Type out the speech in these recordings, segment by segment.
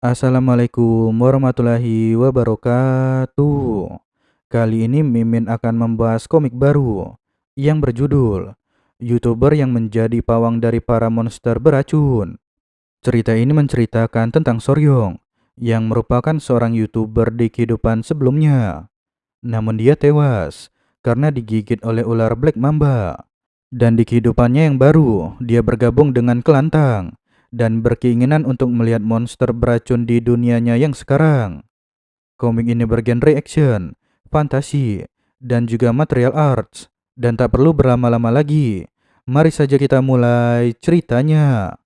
Assalamualaikum warahmatullahi wabarakatuh. Kali ini Mimin akan membahas komik baru yang berjudul YouTuber yang menjadi pawang dari para monster beracun. Cerita ini menceritakan tentang Soryong yang merupakan seorang YouTuber di kehidupan sebelumnya. Namun dia tewas karena digigit oleh ular Black Mamba. Dan di kehidupannya yang baru, dia bergabung dengan Kelantang dan berkeinginan untuk melihat monster beracun di dunianya yang sekarang. Komik ini bergenre action, fantasi, dan juga material arts. Dan tak perlu berlama-lama lagi, mari saja kita mulai ceritanya.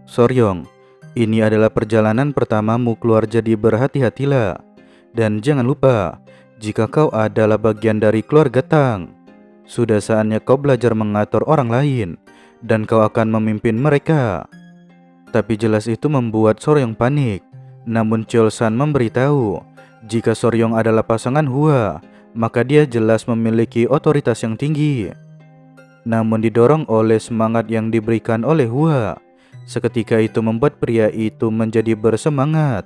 Soryong, ini adalah perjalanan pertamamu keluar, jadi berhati-hatilah. Dan jangan lupa, jika kau adalah bagian dari keluarga Tang, sudah saatnya kau belajar mengatur orang lain, dan kau akan memimpin mereka. Tapi jelas itu membuat Soryong panik. Namun Cheol-san memberitahu, jika Soryong adalah pasangan Hua, maka dia jelas memiliki otoritas yang tinggi. Namun didorong oleh semangat yang diberikan oleh Hua, seketika itu membuat pria itu menjadi bersemangat.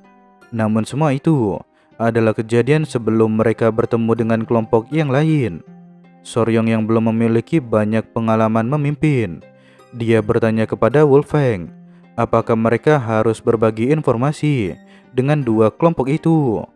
Namun semua itu adalah kejadian sebelum mereka bertemu dengan kelompok yang lain. Soryong yang belum memiliki banyak pengalaman memimpin, dia bertanya kepada Wolfgang, apakah mereka harus berbagi informasi dengan dua kelompok itu.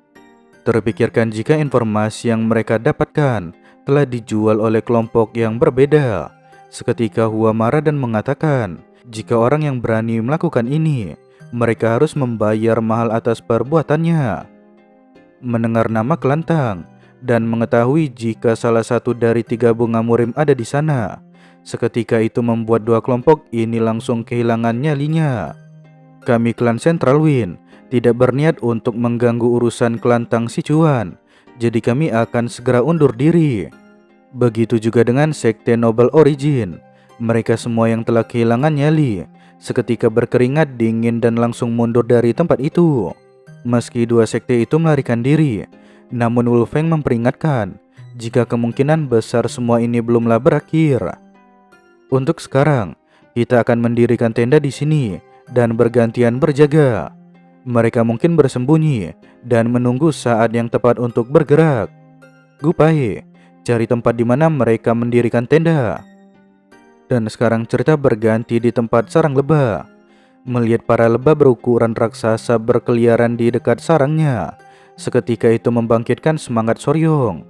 Terpikirkan jika informasi yang mereka dapatkan telah dijual oleh kelompok yang berbeda. Seketika Hua marah dan mengatakan, jika orang yang berani melakukan ini, mereka harus membayar mahal atas perbuatannya. Mendengar nama Kelantang dan mengetahui jika salah satu dari 3 bunga murim ada di sana, seketika itu membuat dua kelompok ini langsung kehilangan nyalinya. Kami klan Central Wind tidak berniat untuk mengganggu urusan Kelantang Sichuan, jadi kami akan segera undur diri. Begitu juga dengan Sekte Noble Origin, mereka semua yang telah kehilangan nyali seketika berkeringat dingin dan langsung mundur dari tempat itu. Meski dua sekte itu melarikan diri, namun Wolfgang memperingatkan jika kemungkinan besar semua ini belumlah berakhir. Untuk sekarang, kita akan mendirikan tenda di sini dan bergantian berjaga. Mereka mungkin bersembunyi dan menunggu saat yang tepat untuk bergerak. Gupai, cari tempat di mana mereka mendirikan tenda. Dan sekarang cerita berganti di tempat sarang lebah. Melihat para lebah berukuran raksasa berkeliaran di dekat sarangnya, seketika itu membangkitkan semangat Soryong.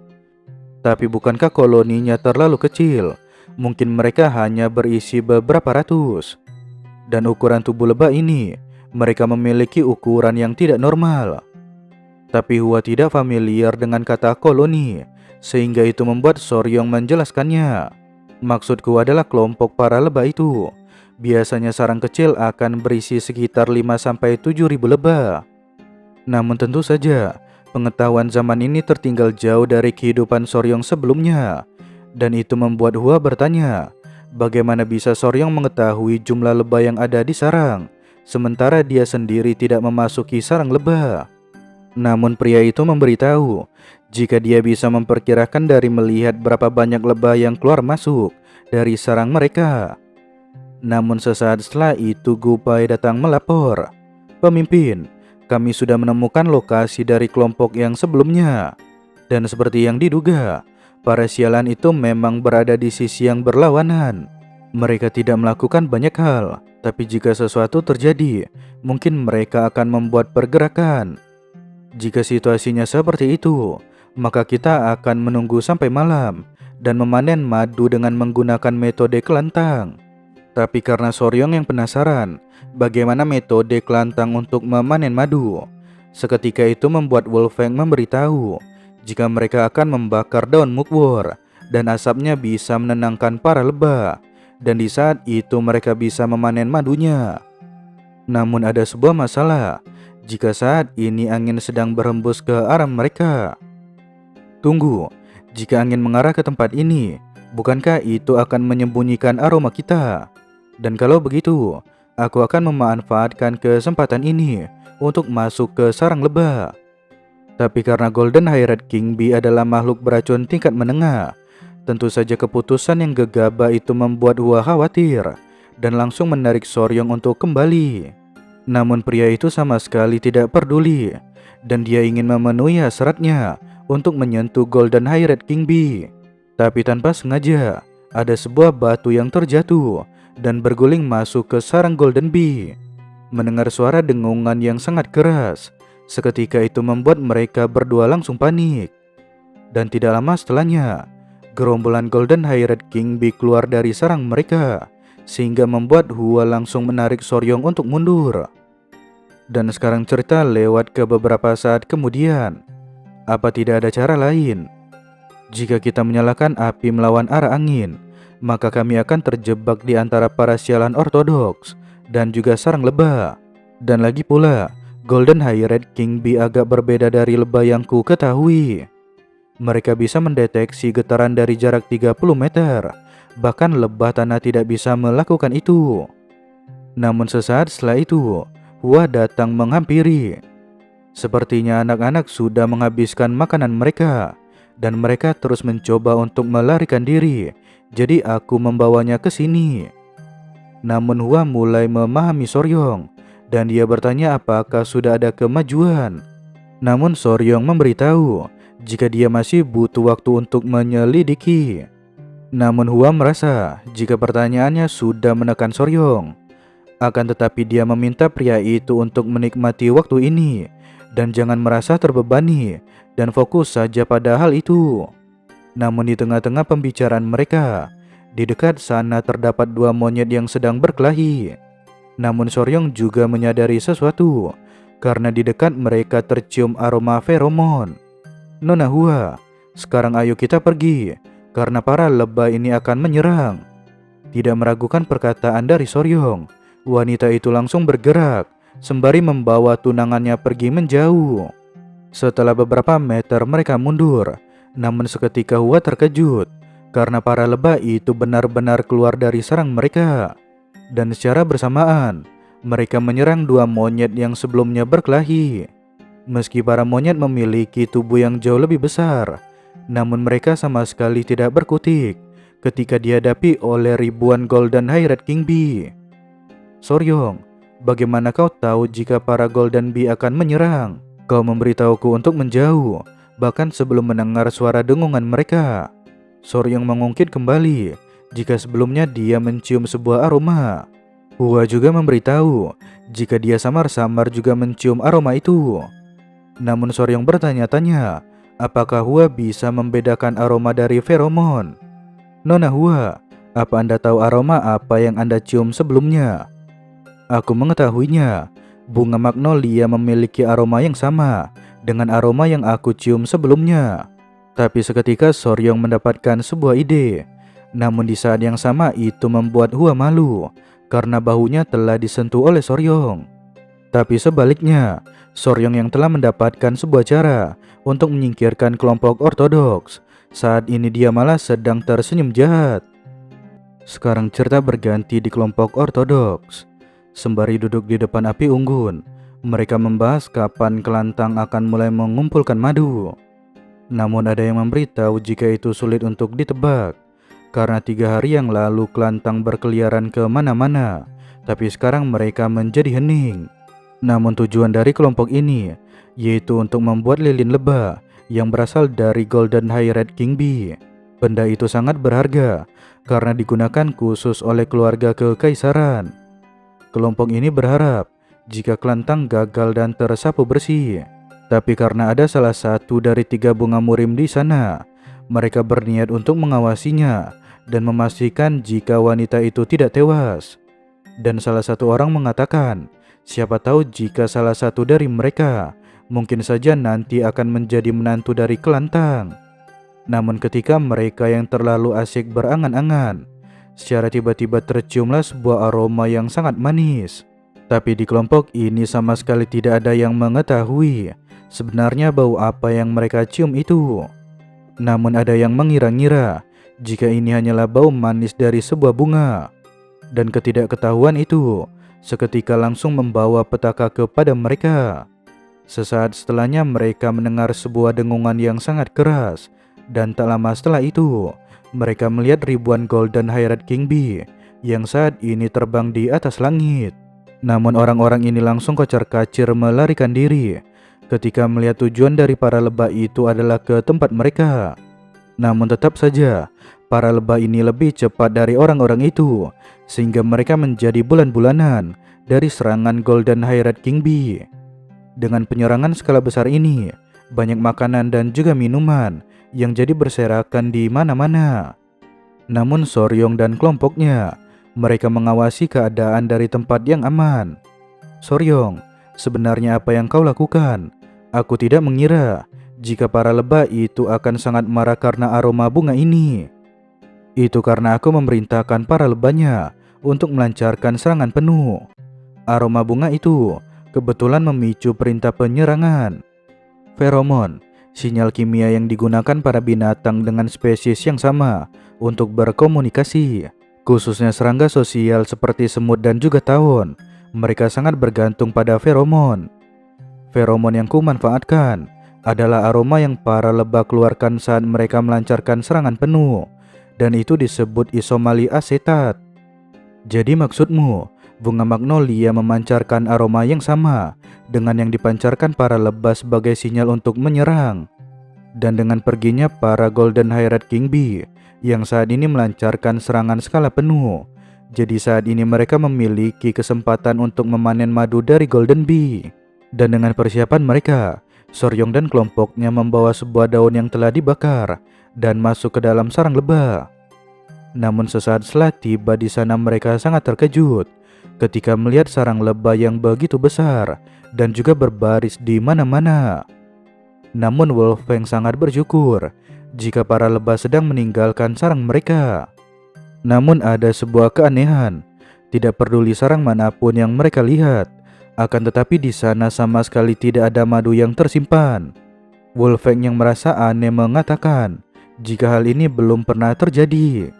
Tapi bukankah koloninya terlalu kecil? Mungkin mereka hanya berisi beberapa ratus. Dan ukuran tubuh lebah ini, mereka memiliki ukuran yang tidak normal. Tapi Hua tidak familiar dengan kata koloni, sehingga itu membuat Soryong menjelaskannya. Maksudku adalah kelompok para lebah itu. Biasanya sarang kecil akan berisi sekitar 5-7 ribu lebah. Namun tentu saja, pengetahuan zaman ini tertinggal jauh dari kehidupan Soryong sebelumnya. Dan itu membuat Hua bertanya, bagaimana bisa Soryong mengetahui jumlah lebah yang ada di sarang, sementara dia sendiri tidak memasuki sarang lebah. Namun pria itu memberitahu, jika dia bisa memperkirakan dari melihat berapa banyak lebah yang keluar masuk dari sarang mereka. Namun sesaat setelah itu Gupai datang melapor, "Pemimpin, kami sudah menemukan lokasi dari kelompok yang sebelumnya. Dan seperti yang diduga, para sialan itu memang berada di sisi yang berlawanan. Mereka tidak melakukan banyak hal, tapi jika sesuatu terjadi, mungkin mereka akan membuat pergerakan. Jika situasinya seperti itu, maka kita akan menunggu sampai malam dan memanen madu dengan menggunakan metode kelantang." Tapi karena Soryong yang penasaran bagaimana metode kelantang untuk memanen madu, seketika itu membuat Wolfgang memberitahu jika mereka akan membakar daun mugwort dan asapnya bisa menenangkan para lebah, dan di saat itu mereka bisa memanen madunya. Namun ada sebuah masalah, jika saat ini angin sedang berhembus ke arah mereka. Tunggu, jika angin mengarah ke tempat ini, bukankah itu akan menyembunyikan aroma kita? Dan kalau begitu, aku akan memanfaatkan kesempatan ini untuk masuk ke sarang lebah. Tapi karena Golden High-Red King Bee adalah makhluk beracun tingkat menengah, tentu saja keputusan yang gegabah itu membuat Hua khawatir dan langsung menarik Soryong untuk kembali. Namun pria itu sama sekali tidak peduli dan dia ingin memenuhi hasratnya untuk menyentuh Golden High-Red King Bee. Tapi tanpa sengaja, ada sebuah batu yang terjatuh dan berguling masuk ke sarang Golden Bee. Mendengar suara dengungan yang sangat keras, seketika itu membuat mereka berdua langsung panik. Dan tidak lama setelahnya, gerombolan Golden High-Red King Bee keluar dari sarang mereka, sehingga membuat Hua langsung menarik Soryong untuk mundur. Dan sekarang cerita lewat ke beberapa saat kemudian. Apa tidak ada cara lain? Jika kita menyalakan api melawan arah angin, maka kami akan terjebak di antara para sialan ortodoks dan juga sarang lebah. Dan lagi pula, Golden High-Red King Bee agak berbeda dari lebah yang ku ketahui. Mereka bisa mendeteksi getaran dari jarak 30 meter. Bahkan lebah tanah tidak bisa melakukan itu. Namun sesaat setelah itu, Hua datang menghampiri. Sepertinya anak-anak sudah menghabiskan makanan mereka dan mereka terus mencoba untuk melarikan diri. Jadi aku membawanya ke sini. Namun Hua mulai memahami Soryong dan dia bertanya apakah sudah ada kemajuan. Namun Soryong memberitahu jika dia masih butuh waktu untuk menyelidiki. Namun Hua merasa jika pertanyaannya sudah menekan Soryong. Akan tetapi dia meminta pria itu untuk menikmati waktu ini dan jangan merasa terbebani dan fokus saja pada hal itu. Namun di tengah-tengah pembicaraan mereka, di dekat sana terdapat dua monyet yang sedang berkelahi. Namun Soryong juga menyadari sesuatu karena di dekat mereka tercium aroma feromon. Nona Hua, sekarang ayo kita pergi karena para lebah ini akan menyerang. Tidak meragukan perkataan dari Soryong, wanita itu langsung bergerak sembari membawa tunangannya pergi menjauh. Setelah beberapa meter mereka mundur, namun seketika Hua terkejut karena para lebah itu benar-benar keluar dari sarang mereka. Dan secara bersamaan, mereka menyerang dua monyet yang sebelumnya berkelahi. Meski para monyet memiliki tubuh yang jauh lebih besar, namun mereka sama sekali tidak berkutik ketika dihadapi oleh ribuan Golden High-Red King Bee. Soryong, bagaimana kau tahu jika para Golden Bee akan menyerang? Kau memberitahuku untuk menjauh, bahkan sebelum mendengar suara dengungan mereka. Soryong mengungkit kembali jika sebelumnya dia mencium sebuah aroma. Hua juga memberitahu jika dia samar-samar juga mencium aroma itu. Namun Soryong bertanya-tanya, apakah Hua bisa membedakan aroma dari feromon? Nona Hua, apa Anda tahu aroma apa yang Anda cium sebelumnya? Aku mengetahuinya. Bunga magnolia memiliki aroma yang sama dengan aroma yang aku cium sebelumnya. Tapi seketika Soryong mendapatkan sebuah ide. Namun di saat yang sama itu membuat Hua malu karena bahunya telah disentuh oleh Soryong. Tapi sebaliknya, Soryong yang telah mendapatkan sebuah cara untuk menyingkirkan kelompok ortodoks, saat ini dia malah sedang tersenyum jahat. Sekarang cerita berganti di kelompok ortodoks. Sembari duduk di depan api unggun, mereka membahas kapan kelantang akan mulai mengumpulkan madu. Namun ada yang memberitahu jika itu sulit untuk ditebak, karena 3 hari yang lalu kelantang berkeliaran ke mana-mana, tapi sekarang mereka menjadi hening. Namun tujuan dari kelompok ini yaitu untuk membuat lilin lebah yang berasal dari Golden High-Red King Bee. Benda itu sangat berharga karena digunakan khusus oleh keluarga kekaisaran. Kelompok ini berharap jika kelantang gagal dan tersapu bersih. Tapi karena ada salah satu dari 3 bunga murim di sana, mereka berniat untuk mengawasinya dan memastikan jika wanita itu tidak tewas. Dan salah satu orang mengatakan, siapa tahu jika salah satu dari mereka mungkin saja nanti akan menjadi menantu dari kelantang. Namun ketika mereka yang terlalu asyik berangan-angan, secara tiba-tiba terciumlah sebuah aroma yang sangat manis. Tapi di kelompok ini sama sekali tidak ada yang mengetahui sebenarnya bau apa yang mereka cium itu. Namun ada yang mengira-ngira jika ini hanyalah bau manis dari sebuah bunga. Dan ketidaktahuan itu seketika langsung membawa petaka kepada mereka. Sesaat setelahnya mereka mendengar sebuah dengungan yang sangat keras, dan tak lama setelah itu, mereka melihat ribuan Golden Haired King Bee yang saat ini terbang di atas langit. Namun orang-orang ini langsung kocar-kacir melarikan diri ketika melihat tujuan dari para lebah itu adalah ke tempat mereka. Namun tetap saja, para lebah ini lebih cepat dari orang-orang itu, sehingga mereka menjadi bulan-bulanan dari serangan Golden Haired King Bee. Dengan penyerangan skala besar ini, banyak makanan dan juga minuman yang jadi berserakan di mana-mana. Namun Soryong dan kelompoknya, mereka mengawasi keadaan dari tempat yang aman. Soryong, sebenarnya apa yang kau lakukan? Aku tidak mengira jika para lebah itu akan sangat marah karena aroma bunga ini. Itu karena aku memerintahkan para lebahnya untuk melancarkan serangan penuh. Aroma bunga itu kebetulan memicu perintah penyerangan. Feromon, sinyal kimia yang digunakan para binatang dengan spesies yang sama untuk berkomunikasi, khususnya serangga sosial seperti semut dan juga tawon. Mereka sangat bergantung pada feromon. Feromon yang kumanfaatkan adalah aroma yang para lebah keluarkan saat mereka melancarkan serangan penuh, dan itu disebut isomali asetat. Jadi maksudmu, bunga magnolia memancarkan aroma yang sama dengan yang dipancarkan para lebah sebagai sinyal untuk menyerang. Dan dengan perginya para Golden Haired King Bee yang saat ini melancarkan serangan skala penuh, jadi saat ini mereka memiliki kesempatan untuk memanen madu dari Golden Bee. Dan dengan persiapan mereka, Soryong dan kelompoknya membawa sebuah daun yang telah dibakar dan masuk ke dalam sarang lebah. Namun sesaat setelah tiba di sana mereka sangat terkejut ketika melihat sarang lebah yang begitu besar dan juga berbaris di mana-mana. Namun Wolfgang sangat bersyukur jika para lebah sedang meninggalkan sarang mereka. Namun ada sebuah keanehan, tidak peduli sarang manapun yang mereka lihat, akan tetapi di sana sama sekali tidak ada madu yang tersimpan. Wolfgang yang merasa aneh mengatakan jika hal ini belum pernah terjadi.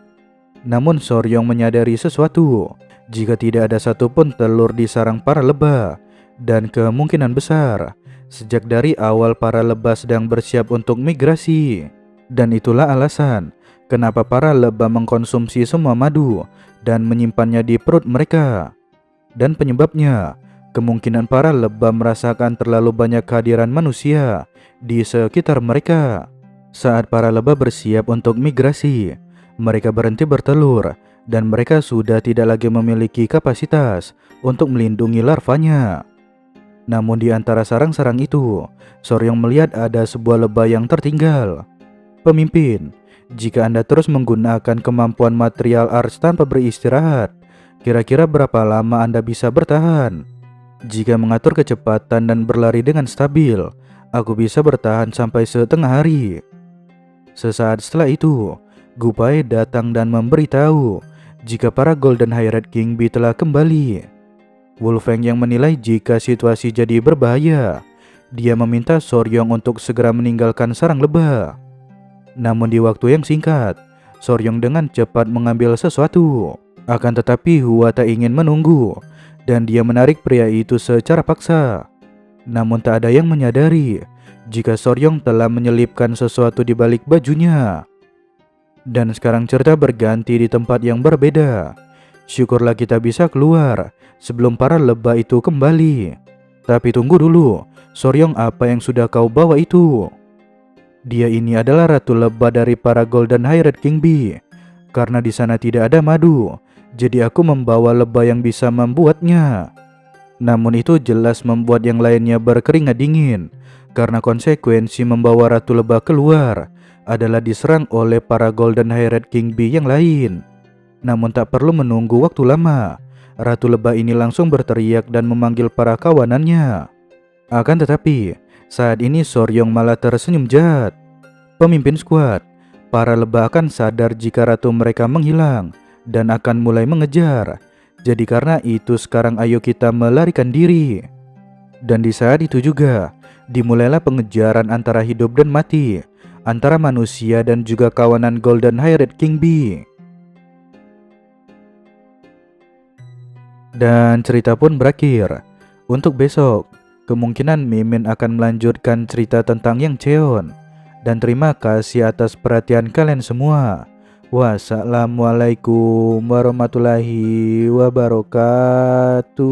Namun Soryong menyadari sesuatu, jika tidak ada satupun telur di sarang para lebah, dan kemungkinan besar sejak dari awal para lebah sedang bersiap untuk migrasi. Dan itulah alasan kenapa para lebah mengkonsumsi semua madu dan menyimpannya di perut mereka. Dan penyebabnya, kemungkinan para lebah merasakan terlalu banyak kehadiran manusia di sekitar mereka. Saat para lebah bersiap untuk migrasi, mereka berhenti bertelur dan mereka sudah tidak lagi memiliki kapasitas untuk melindungi larvanya. Namun di antara sarang-sarang itu, Soryong melihat ada sebuah lebah yang tertinggal. Pemimpin, jika Anda terus menggunakan kemampuan material arts tanpa beristirahat, kira-kira berapa lama Anda bisa bertahan? Jika mengatur kecepatan dan berlari dengan stabil, aku bisa bertahan sampai setengah hari. Sesaat setelah itu, Gupai datang dan memberitahu jika para Golden Haired King Bee telah kembali. Wolfgang yang menilai jika situasi jadi berbahaya, dia meminta Soryong untuk segera meninggalkan sarang lebah. Namun di waktu yang singkat, Soryong dengan cepat mengambil sesuatu. Akan tetapi Hua tak ingin menunggu, dan dia menarik pria itu secara paksa. Namun tak ada yang menyadari jika Soryong telah menyelipkan sesuatu di balik bajunya. Dan sekarang cerita berganti di tempat yang berbeda. Syukurlah kita bisa keluar sebelum para lebah itu kembali. Tapi tunggu dulu, Soryong, apa yang sudah kau bawa itu? Dia ini adalah ratu lebah dari para Golden Haired King Bee. Karena di sana tidak ada madu, jadi aku membawa lebah yang bisa membuatnya. Namun itu jelas membuat yang lainnya berkeringat dingin, karena konsekuensi membawa ratu lebah keluar adalah diserang oleh para Golden Haired King Bee yang lain. Namun tak perlu menunggu waktu lama, ratu lebah ini langsung berteriak dan memanggil para kawanannya. Akan tetapi, saat ini Soryong malah tersenyum jahat. Pemimpin skuad, para lebah akan sadar jika ratu mereka menghilang dan akan mulai mengejar. Jadi karena itu sekarang ayo kita melarikan diri. Dan di saat itu juga, dimulailah pengejaran antara hidup dan mati, antara manusia dan juga kawanan Golden Haired King Bee. Dan cerita pun berakhir. Untuk besok, Kemungkinan Mimin akan melanjutkan cerita tentang Yang Cheon. Dan terima kasih atas perhatian kalian semua. Wassalamualaikum warahmatullahi wabarakatuh.